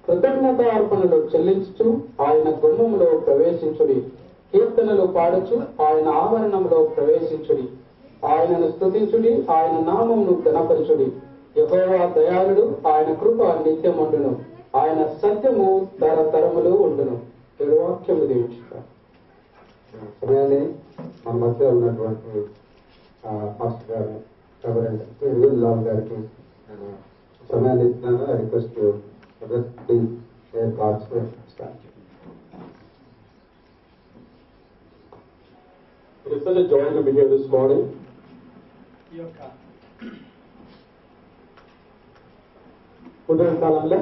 కృతజ్ఞతార్పణలు చెల్లించుచు ఆయన గుమ్మములో ప్రవేశించుడి. కీర్తనలు పాడుచు ఆయన ఆవరణంలో ప్రవేశించుడి. ఆయనను స్తుతించుడి, ఆయన నామమును ఘనపరచుడి. యెహోవా దయాళుడు, ఆయన కృప నిత్యముండును, ఆయన సత్యము తరతరములు ఉండును. ఈ వాక్యము దీవించుట. సమయాన్ని మన మధ్య ఉన్నటువంటి మాస్టర్ గారు రెవరెండ్ లాల్ గారికి సమయాన్ని ఇస్తున్నాను. I request please share God's word. It is such a joy to be here this morning. ఉదయకాలంలో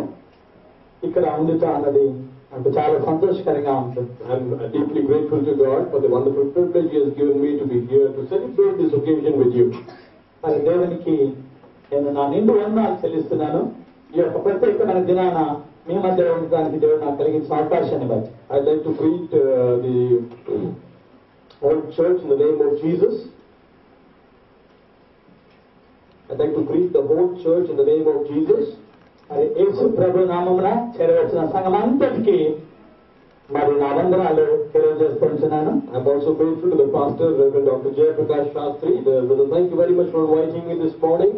ఇక్కడ ఉండుట అన్నది నాకు చాలా సంతోషకరంగా ఉంటుంది. I am deeply grateful to God for the wonderful privilege He has given me to be here to celebrate this occasion with you. మరి దేవునికి నేను నా నిండు వందనాలు చెల్లిస్తున్నాను. ఈ యొక్క ప్రత్యేకమైన దినాన మీ మధ్య ఉండడానికి దేవుడు నాకు కలిగించిన అవకాశాన్ని బట్టి. I'd like to greet the whole church in the name of Jesus. I'd like to greet the whole church in the name of Jesus. మరి యేసు ప్రభు నామమున చేరవచ్చిన సంఘం అంతటికి మరి నా వందనాలు తెలియజేస్తున్నాను. I'm also grateful to the pastor, Reverend Dr. Jayaprakash Shastri. Thank you very much for inviting me this morning.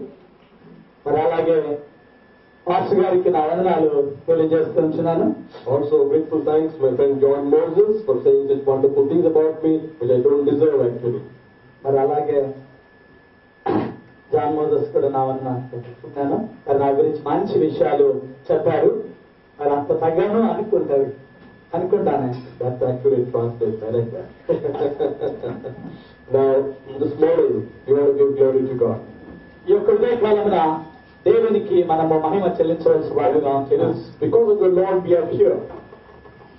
మరి అలాగే పాస్టర్ గారికి నా వందనాలు తెలియజేస్తున్నాను. Also grateful thanks to my friend John Moses for saying such wonderful things about me, which I don't deserve actually. మరి అలాగే John Moses కూడా నా వందనాలు తెలుసుకున్నాను. మరి నా గురించి మంచి విషయాలు చెప్పారు. మరి అంత తగ్గాను అనుకుంటాను. That's accurate translation. I like that. Now, this morning, you want to give glory to God. ఈ యొక్క ఉదయకాలమున దేవునికి మనము మహిమ చెల్లించవలసిన వాడుగా ఉంటుంది. Because of the Lord we are here.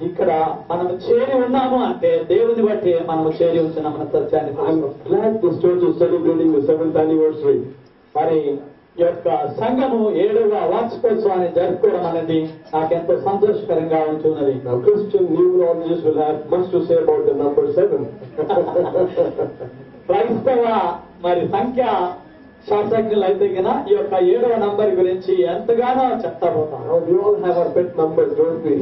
ఇక్కడ మనము చేరి ఉన్నాము అంటే దేవుని బట్టి మనము చేరి ఉంటున్నామన్న సత్యాన్ని. I'm glad this church is celebrating the 7th anniversary. మరి ఈ యొక్క సంఘము 7వ వార్షికోత్సవాన్ని జరుపుకోవడం అనేది నాకెంతో సంతోషకరంగా ఉంటున్నది. Now, Christian numerologists will have much to say about the number 7. క్రైస్తవ మరి సంఖ్య శాస్త్రజ్ఞులు అయితే కన్నా ఈ యొక్క 7వ నంబర్ గురించి ఎంతగానో చెప్తా పోతాం. Now, we all have our pet numbers, don't we?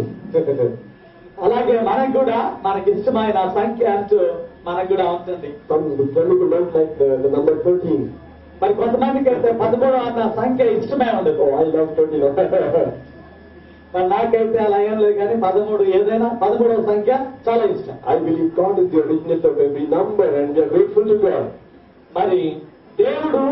అలాగే మనకు కూడా మనకి ఇష్టమైన సంఖ్య అంటూ మనకు కూడా ఉంటుంది. Some people don't like the number 13. మరి కొంతమందికి అయితే 13 అన్న సంఖ్య ఇష్టమే ఉండదు. Oh, I love 13. మరి నాకైతే అలా ఏం లేదు, కానీ 13 ఏదైనా 13వ సంఖ్య చాలా ఇష్టం. I believe God is the originator of every number and we are grateful to God. మరి దేవుడు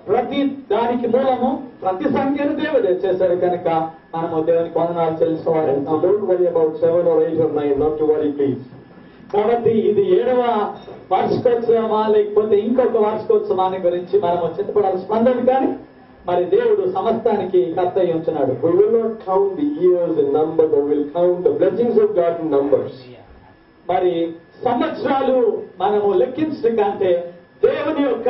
ప్రతి దానికి మూలము, ప్రతి సంఖ్యను దేవుడు చేశాడు కనుక మనము దేవునికి వందనాలు చెల్లించుకోవాలి. So don't worry about 7 or 8 or 9, not to worry please. కాబట్టి ఇది 7వ వార్షికోత్సవమా లేకపోతే ఇంకొక వార్షికోత్సవాన్ని గురించి మనము చింతపడాల్సి ఉండదు, కానీ మరి దేవుడు సమస్తానికి కర్త అయి ఉంటున్నాడు. We will not count the years in numbers, but we will count the blessings of God in numbers. మరి సంవత్సరాలు మనము లెక్కించడం కంటే దేవుని యొక్క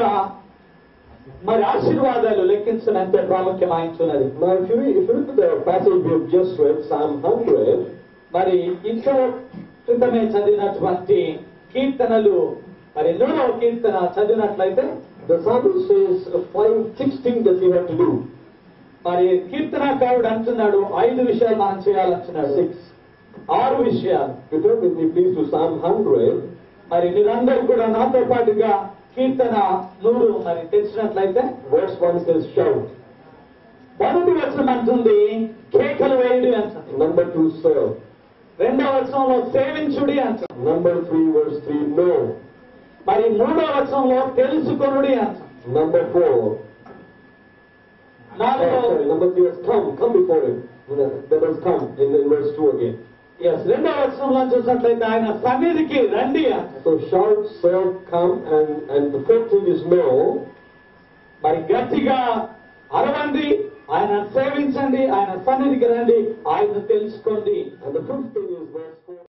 మరి ఆశీర్వాదాలు లెక్కించడం ఎంతో ప్రాముఖ్యమైనది. Now if you look at the passage we have just read, Psalm 100, మరి ఇంట్లో క్రితమే చదివినటువంటి కీర్తనలు, మరి 100వ కీర్తన చదివినట్లయితే the psalmist says 6 things that we have to do. మరి కీర్తనకారుడు అంటున్నాడు 5 విషయాలు మనం చేయాలంటున్నాడు. 6 విషయాలు. You turn with me please to Psalm 100. మరి మీరందరూ కూడా నాతో పాటుగా కీర్తన 100 మరి తెలిసినట్లయితే verse 1 says shout. మొదటి వచనం అంటుంది కేకలు వేయుడి అంటుంది. Number 2 serve. రెండవ వచనంలో సేవించుడి అంటుంది. Number 3 verse 3 know. మరి మూడవ వచనంలో తెలుసుకొనుడి అంటుంది. Number 4 number 3 is come before him. That is come in verse 2 again. రెండవ వచనంలో చూసినట్లయితే ఆయన సన్నిధికి రండి అంటుంది. So shout, serve, come, and the fourth thing is know. మరి గట్టిగా అరవండి, ఆయన సేవించండి, ఆయన సన్నిధికి రండి, ఆయన తెలుసుకోండి. And the fifth thing is verse 4.